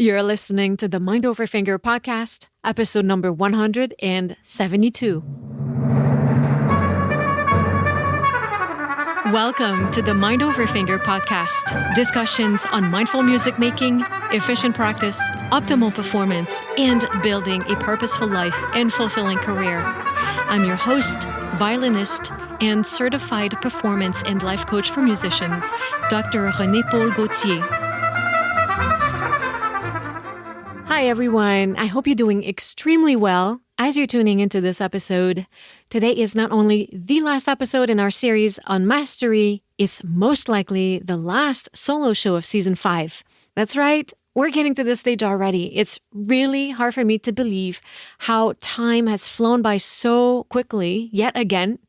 You're listening to the Mind Over Finger podcast, episode number 172. Welcome to the Mind Over Finger podcast, discussions on mindful music making, efficient practice, optimal performance, and building a purposeful life and fulfilling career. I'm your host, violinist, and certified performance and life coach for musicians, Dr. René-Paul Gauthier. Hi, everyone. I hope you're doing extremely well as you're tuning into this episode. Today is not only the last episode in our series on mastery, it's most likely the last solo show of season 5. That's right. We're getting to this stage already. It's really hard for me to believe how time has flown by so quickly yet again.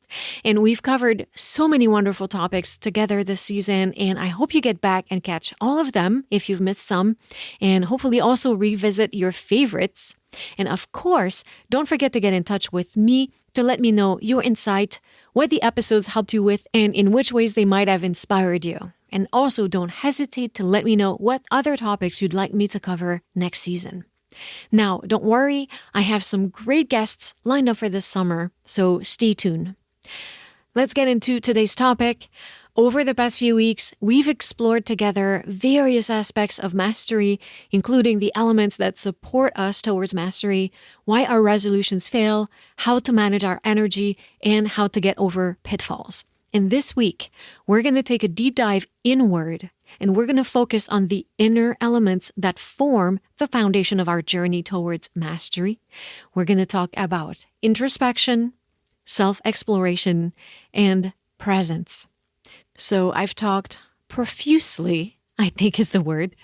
And we've covered so many wonderful topics together this season, and I hope you get back and catch all of them if you've missed some, and hopefully also revisit your favorites. And of course, don't forget to get in touch with me to let me know your insight, what the episodes helped you with, and in which ways they might have inspired you. And also don't hesitate to let me know what other topics you'd like me to cover next season. Now, don't worry, I have some great guests lined up for this summer, so stay tuned. Let's get into today's topic. Over the past few weeks, we've explored together various aspects of mastery, including the elements that support us towards mastery, why our resolutions fail, how to manage our energy, and how to get over pitfalls. And this week, we're going to take a deep dive inward, and we're going to focus on the inner elements that form the foundation of our journey towards mastery. We're going to talk about introspection, self-exploration, and presence. So I've talked profusely, I think is the word,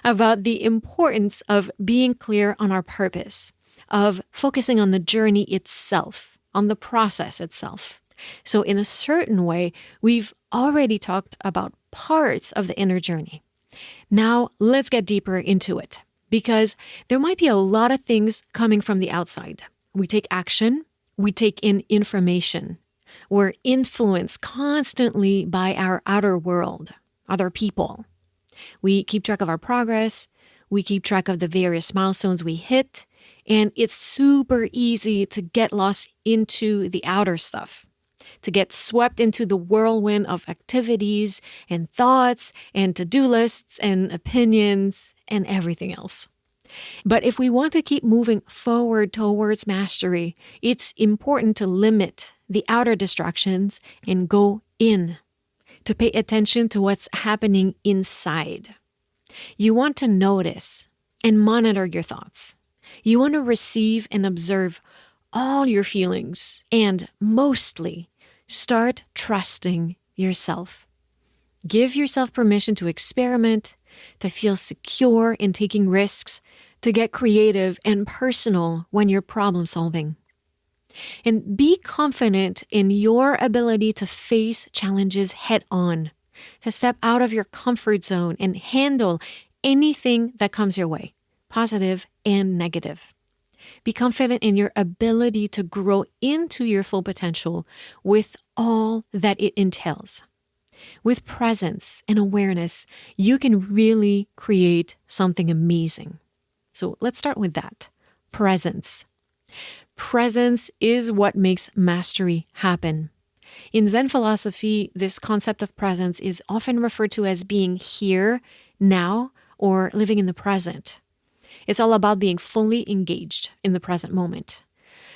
about the importance of being clear on our purpose, of focusing on the journey itself, on the process itself. So in a certain way, we've already talked about parts of the inner journey. Now let's get deeper into it, because there might be a lot of things coming from the outside. We take action. We take in information. We're influenced constantly by our outer world, other people. We keep track of our progress. We keep track of the various milestones we hit. And it's super easy to get lost into the outer stuff, to get swept into the whirlwind of activities and thoughts and to-do lists and opinions and everything else. But if we want to keep moving forward towards mastery, it's important to limit the outer distractions and go in, to pay attention to what's happening inside. You want to notice and monitor your thoughts. You want to receive and observe all your feelings and mostly start trusting yourself. Give yourself permission to experiment, to feel secure in taking risks, to get creative and personal when you're problem solving. And be confident in your ability to face challenges head on, to step out of your comfort zone and handle anything that comes your way, positive and negative. Be confident in your ability to grow into your full potential with all that it entails. With presence and awareness, you can really create something amazing. So let's start with that. Presence. Presence is what makes mastery happen. In Zen philosophy, this concept of presence is often referred to as being here, now, or living in the present. It's all about being fully engaged in the present moment.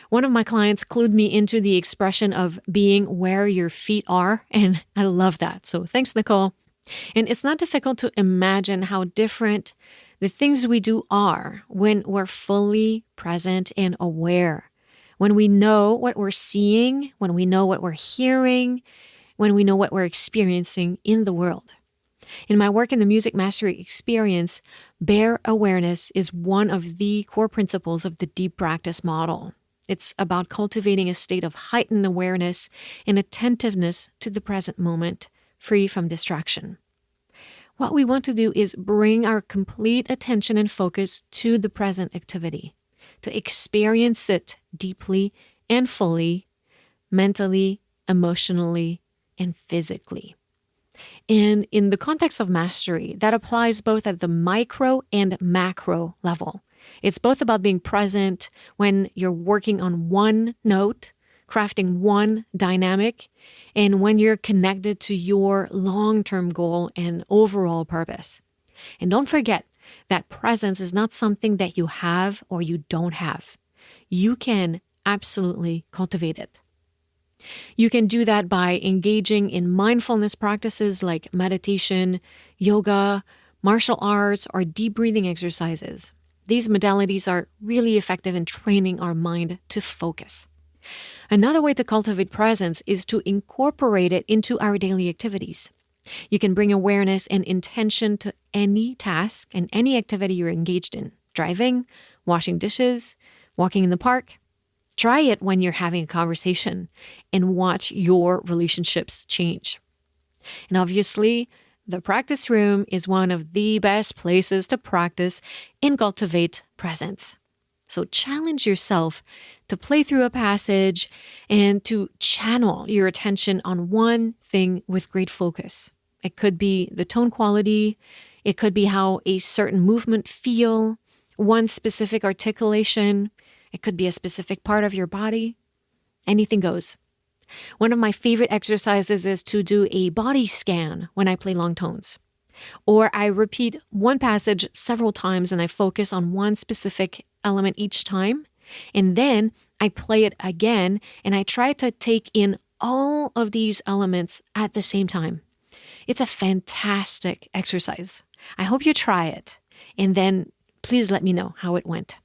One of my clients clued me into the expression of being where your feet are, and I love that. So thanks, Nicole. And it's not difficult to imagine how different the things we do are when we're fully present and aware, when we know what we're seeing, when we know what we're hearing, when we know what we're experiencing in the world. In my work in the music mastery experience, bare awareness is one of the core principles of the deep practice model. It's about cultivating a state of heightened awareness and attentiveness to the present moment, free from distraction. What we want to do is bring our complete attention and focus to the present activity, to experience it deeply and fully, mentally, emotionally, and physically. And in the context of mastery, that applies both at the micro and macro level. It's both about being present when you're working on one note, crafting one dynamic, and when you're connected to your long-term goal and overall purpose. And don't forget that presence is not something that you have or you don't have. You can absolutely cultivate it. You can do that by engaging in mindfulness practices like meditation, yoga, martial arts, or deep breathing exercises. These modalities are really effective in training our mind to focus. Another way to cultivate presence is to incorporate it into our daily activities. You can bring awareness and intention to any task and any activity you're engaged in. Driving, washing dishes, walking in the park. Try it when you're having a conversation and watch your relationships change. And obviously, the practice room is one of the best places to practice and cultivate presence. So challenge yourself to play through a passage and to channel your attention on one thing with great focus. It could be the tone quality. It could be how a certain movement feel, one specific articulation. It could be a specific part of your body. Anything goes. One of my favorite exercises is to do a body scan when I play long tones. Or I repeat one passage several times and I focus on one specific element each time. And then I play it again and I try to take in all of these elements at the same time. It's a fantastic exercise. I hope you try it. And then please let me know how it went.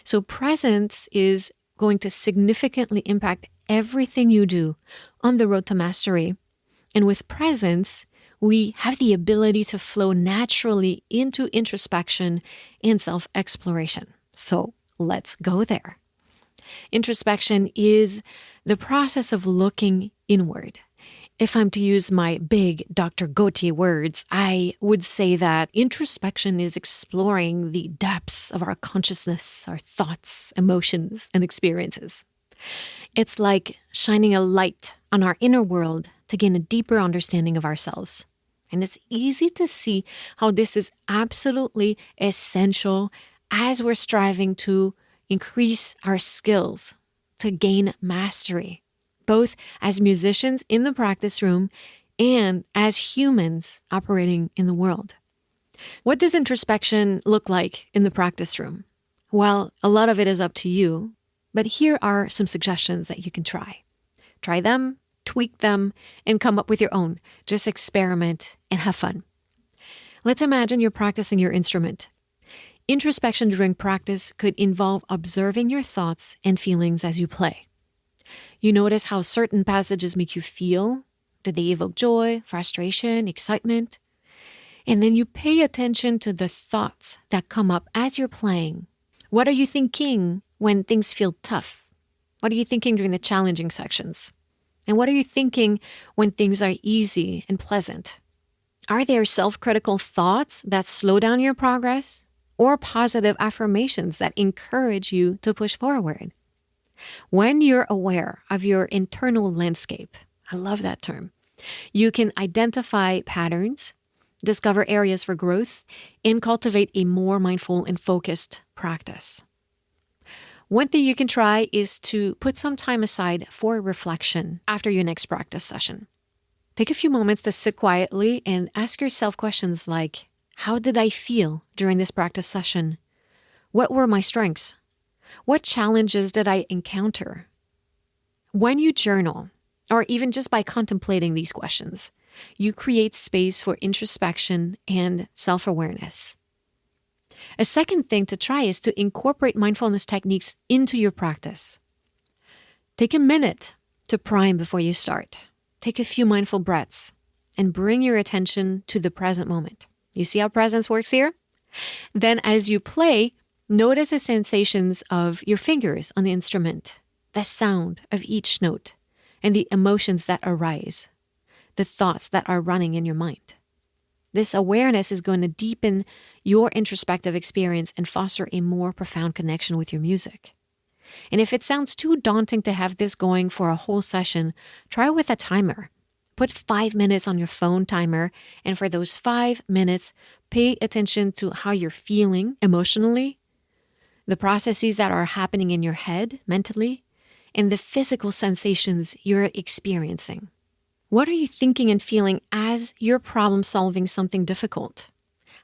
So presence is going to significantly impact everything you do on the road to mastery. And with presence, we have the ability to flow naturally into introspection and self-exploration. So let's go there. Introspection is the process of looking inward. If I'm to use my big Dr. Gautier words, I would say that introspection is exploring the depths of our consciousness, our thoughts, emotions, and experiences. It's like shining a light on our inner world to gain a deeper understanding of ourselves. And it's easy to see how this is absolutely essential as we're striving to increase our skills, to gain mastery, both as musicians in the practice room and as humans operating in the world. What does introspection look like in the practice room? Well, a lot of it is up to you, but here are some suggestions that you can try. Try them, tweak them, and come up with your own. Just experiment and have fun. Let's imagine you're practicing your instrument. Introspection during practice could involve observing your thoughts and feelings as you play. You notice how certain passages make you feel. Do they evoke joy, frustration, excitement? And then you pay attention to the thoughts that come up as you're playing. What are you thinking when things feel tough? What are you thinking during the challenging sections? And what are you thinking when things are easy and pleasant? Are there self-critical thoughts that slow down your progress, or positive affirmations that encourage you to push forward? When you're aware of your internal landscape, I love that term, you can identify patterns, discover areas for growth, and cultivate a more mindful and focused practice. One thing you can try is to put some time aside for reflection after your next practice session. Take a few moments to sit quietly and ask yourself questions like, how did I feel during this practice session? What were my strengths? What challenges did I encounter? When you journal, or even just by contemplating these questions, you create space for introspection and self-awareness. A second thing to try is to incorporate mindfulness techniques into your practice. Take a minute to prime before you start. Take a few mindful breaths and bring your attention to the present moment. You see how presence works here? Then as you play, notice the sensations of your fingers on the instrument, the sound of each note, and the emotions that arise, the thoughts that are running in your mind. This awareness is going to deepen your introspective experience and foster a more profound connection with your music. And if it sounds too daunting to have this going for a whole session, try with a timer. Put 5 minutes on your phone timer, and for those 5 minutes, pay attention to how you're feeling emotionally, the processes that are happening in your head mentally, and the physical sensations you're experiencing. What are you thinking and feeling as you're problem solving something difficult?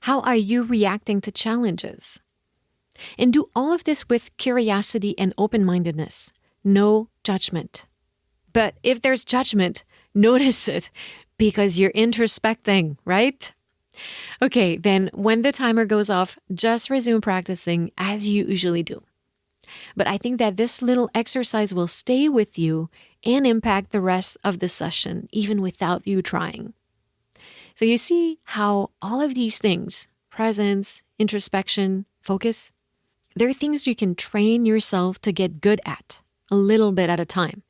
How are you reacting to challenges? And do all of this with curiosity and open-mindedness. No judgment. But if there's judgment, notice it because you're introspecting, right? Okay, then when the timer goes off, just resume practicing as you usually do. But I think that this little exercise will stay with you and impact the rest of the session, even without you trying. So you see how all of these things, presence, introspection, focus, they're things you can train yourself to get good at, a little bit at a time.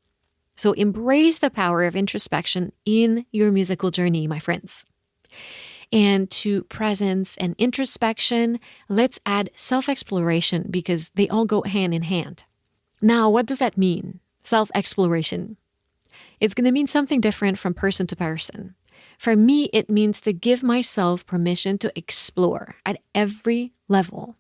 So embrace the power of introspection in your musical journey, my friends. And to presence and introspection, let's add self-exploration because they all go hand in hand. Now, what does that mean? Self-exploration. It's going to mean something different from person to person. For me, it means to give myself permission to explore at every level.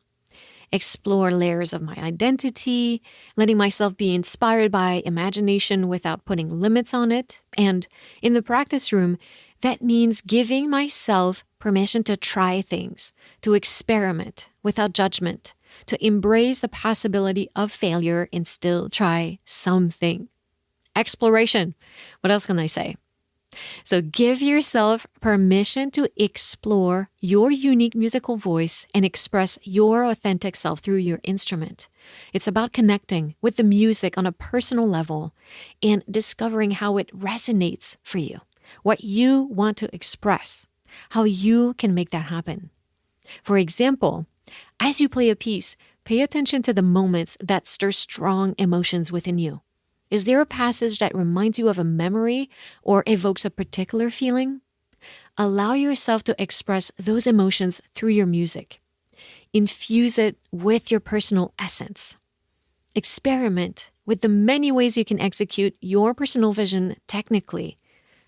Explore layers of my identity, letting myself be inspired by imagination without putting limits on it. And in the practice room, that means giving myself permission to try things, to experiment without judgment, to embrace the possibility of failure and still try something. Exploration. What else can I say? So give yourself permission to explore your unique musical voice and express your authentic self through your instrument. It's about connecting with the music on a personal level and discovering how it resonates for you, what you want to express, how you can make that happen. For example, as you play a piece, pay attention to the moments that stir strong emotions within you. Is there a passage that reminds you of a memory or evokes a particular feeling? Allow yourself to express those emotions through your music. Infuse it with your personal essence. Experiment with the many ways you can execute your personal vision technically.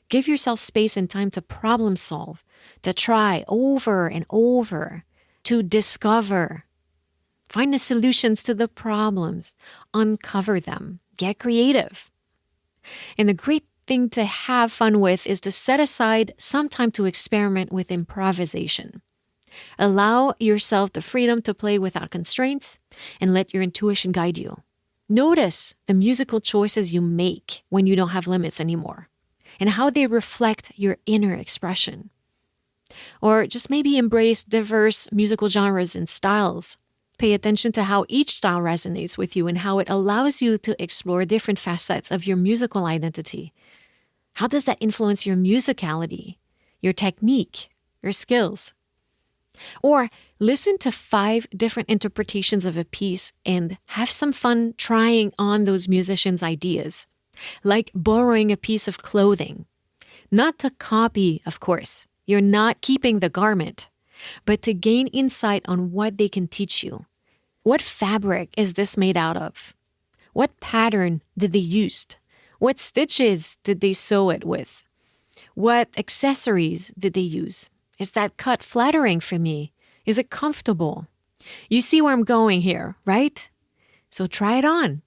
Give yourself space and time to problem solve, to try over and over, to discover. Find the solutions to the problems, uncover them. Get creative. And the great thing to have fun with is to set aside some time to experiment with improvisation. Allow yourself the freedom to play without constraints and let your intuition guide you. Notice the musical choices you make when you don't have limits anymore and how they reflect your inner expression. Or just maybe embrace diverse musical genres and styles. Pay attention to how each style resonates with you and how it allows you to explore different facets of your musical identity. How does that influence your musicality, your technique, your skills? Or listen to 5 different interpretations of a piece and have some fun trying on those musicians' ideas, like borrowing a piece of clothing. Not to copy, of course. You're not keeping the garment, but to gain insight on what they can teach you. What fabric is this made out of? What pattern did they use? What stitches did they sew it with? What accessories did they use? Is that cut flattering for me? Is it comfortable? You see where I'm going here, right? So try it on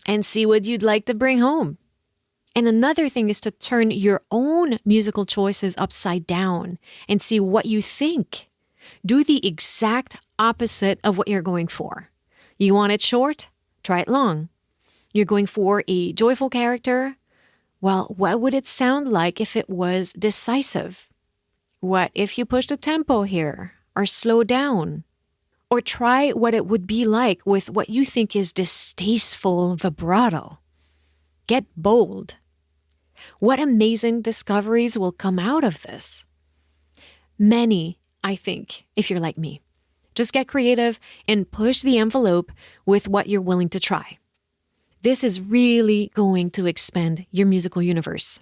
and see what you'd like to bring home. And another thing is to turn your own musical choices upside down and see what you think. Do the exact opposite of what you're going for. You want it short? Try it long. You're going for a joyful character? Well, what would it sound like if it was decisive? What if you push the tempo here or slow down? Or try what it would be like with what you think is distasteful vibrato. Get bold. What amazing discoveries will come out of this? Many, I think, if you're like me. Just get creative and push the envelope with what you're willing to try. This is really going to expand your musical universe.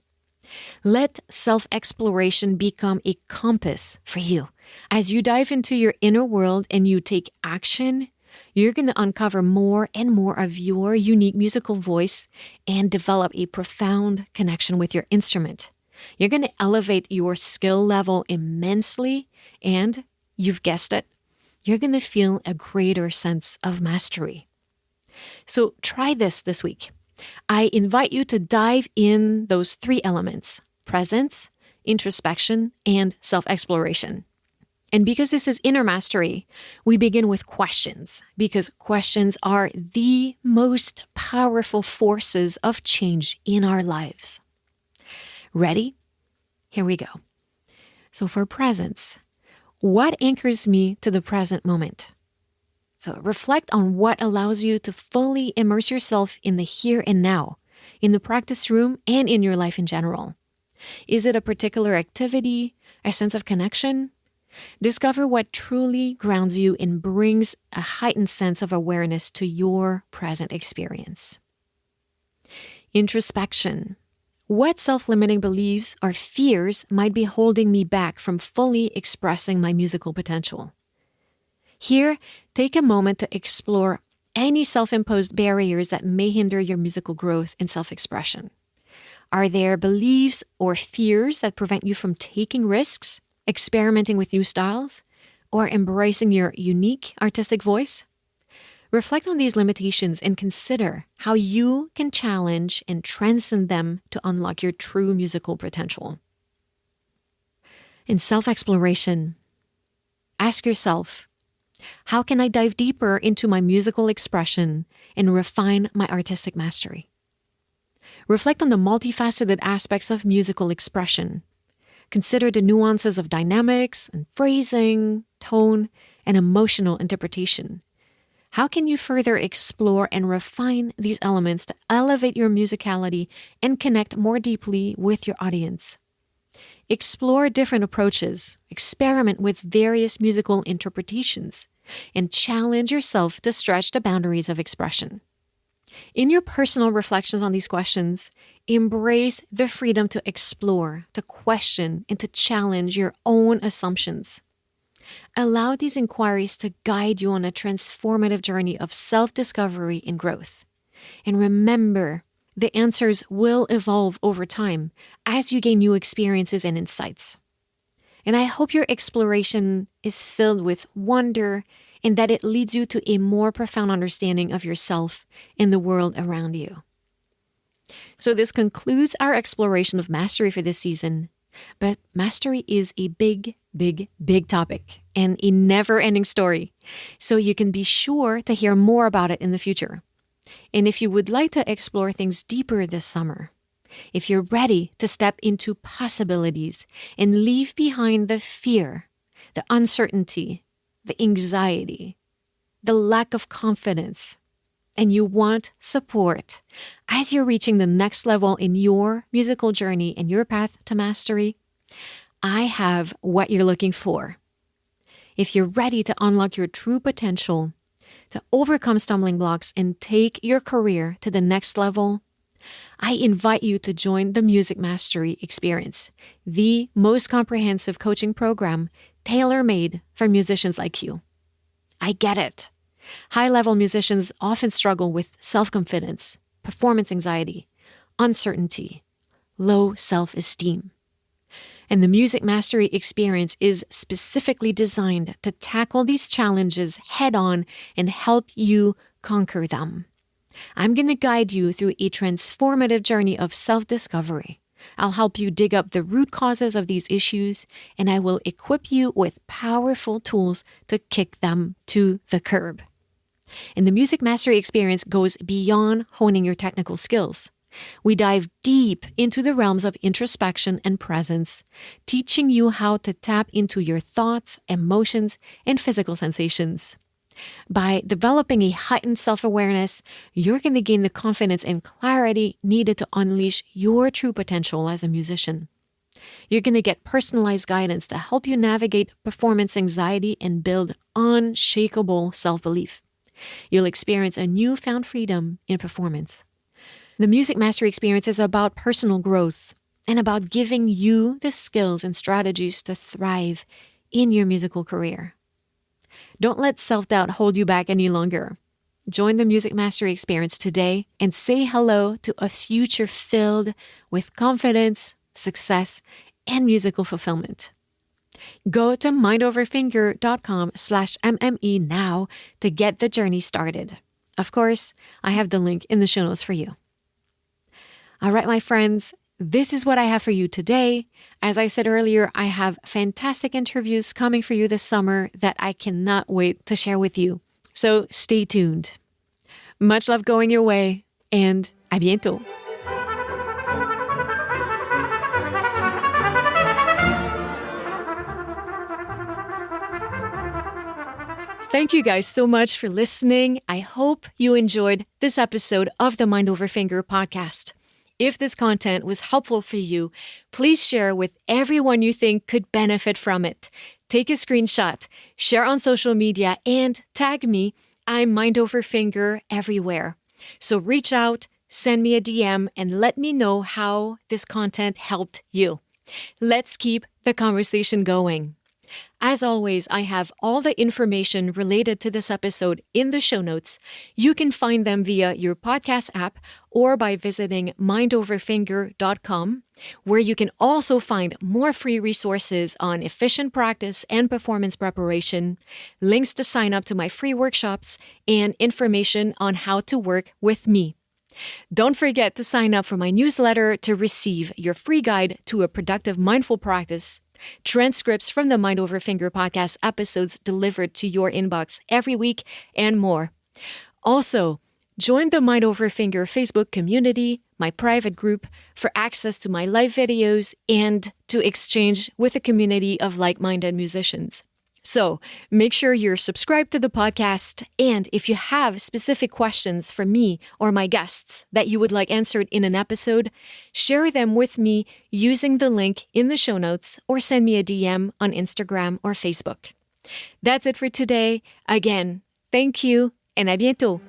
Let self-exploration become a compass for you. As you dive into your inner world and you take action, you're going to uncover more and more of your unique musical voice and develop a profound connection with your instrument. You're going to elevate your skill level immensely, and you've guessed it, you're going to feel a greater sense of mastery. So try this week. I invite you to dive in those 3 elements: presence, introspection, and self-exploration. And because this is inner mastery, we begin with questions, because questions are the most powerful forces of change in our lives. Ready? Here we go. So for presence, what anchors me to the present moment? So reflect on what allows you to fully immerse yourself in the here and now, in the practice room and in your life in general. Is it a particular activity, a sense of connection? Discover what truly grounds you and brings a heightened sense of awareness to your present experience. Introspection. What self-limiting beliefs or fears might be holding me back from fully expressing my musical potential? Here, take a moment to explore any self-imposed barriers that may hinder your musical growth and self-expression. Are there beliefs or fears that prevent you from taking risks, experimenting with new styles, or embracing your unique artistic voice? Reflect on these limitations and consider how you can challenge and transcend them to unlock your true musical potential. In self-exploration, ask yourself, how can I dive deeper into my musical expression and refine my artistic mastery? Reflect on the multifaceted aspects of musical expression. Consider the nuances of dynamics and phrasing, tone, and emotional interpretation. How can you further explore and refine these elements to elevate your musicality and connect more deeply with your audience? Explore different approaches, experiment with various musical interpretations, and challenge yourself to stretch the boundaries of expression. In your personal reflections on these questions, embrace the freedom to explore, to question, and to challenge your own assumptions. Allow these inquiries to guide you on a transformative journey of self-discovery and growth. And remember, the answers will evolve over time as you gain new experiences and insights. And I hope your exploration is filled with wonder and that it leads you to a more profound understanding of yourself and the world around you. So this concludes our exploration of mastery for this season. But mastery is a big, big, big topic and a never-ending story. So you can be sure to hear more about it in the future. And if you would like to explore things deeper this summer, if you're ready to step into possibilities and leave behind the fear, the uncertainty, the anxiety, the lack of confidence, and you want support as you're reaching the next level in your musical journey and your path to mastery, I have what you're looking for. If you're ready to unlock your true potential, to overcome stumbling blocks and take your career to the next level, I invite you to join the Music Mastery Experience, the most comprehensive coaching program tailor-made for musicians like you. I get it. High-level musicians often struggle with self-confidence, performance anxiety, uncertainty, low self-esteem. And the Music Mastery Experience is specifically designed to tackle these challenges head-on and help you conquer them. I'm going to guide you through a transformative journey of self-discovery. I'll help you dig up the root causes of these issues, and I will equip you with powerful tools to kick them to the curb. And the Music Mastery Experience goes beyond honing your technical skills. We dive deep into the realms of introspection and presence, teaching you how to tap into your thoughts, emotions, and physical sensations. By developing a heightened self-awareness, you're going to gain the confidence and clarity needed to unleash your true potential as a musician. You're going to get personalized guidance to help you navigate performance anxiety and build unshakable self-belief. You'll experience a newfound freedom in performance. The Music Mastery Experience is about personal growth and about giving you the skills and strategies to thrive in your musical career. Don't let self-doubt hold you back any longer. Join the Music Mastery Experience today and say hello to a future filled with confidence, success, and musical fulfillment. Go to mindoverfinger.com/MME now to get the journey started. Of course, I have the link in the show notes for you. All right, my friends, this is what I have for you today. As I said earlier, I have fantastic interviews coming for you this summer that I cannot wait to share with you. So stay tuned. Much love going your way, and à bientôt. Thank you guys so much for listening. I hope you enjoyed this episode of the Mind Over Finger podcast. If this content was helpful for you, please share with everyone you think could benefit from it. Take a screenshot, share on social media, and tag me. I'm Mind Over Finger everywhere. So reach out, send me a DM, and let me know how this content helped you. Let's keep the conversation going. As always, I have all the information related to this episode in the show notes. You can find them via your podcast app or by visiting mindoverfinger.com, where you can also find more free resources on efficient practice and performance preparation, links to sign up to my free workshops, and information on how to work with me. Don't forget to sign up for my newsletter to receive your free guide to a productive mindful practice, transcripts from the Mind Over Finger podcast episodes delivered to your inbox every week, and more. Also, join the Mind Over Finger Facebook community, my private group, for access to my live videos and to exchange with a community of like-minded musicians. So make sure you're subscribed to the podcast, and if you have specific questions for me or my guests that you would like answered in an episode, share them with me using the link in the show notes or send me a DM on Instagram or Facebook. That's it for today. Again, thank you, and à bientôt.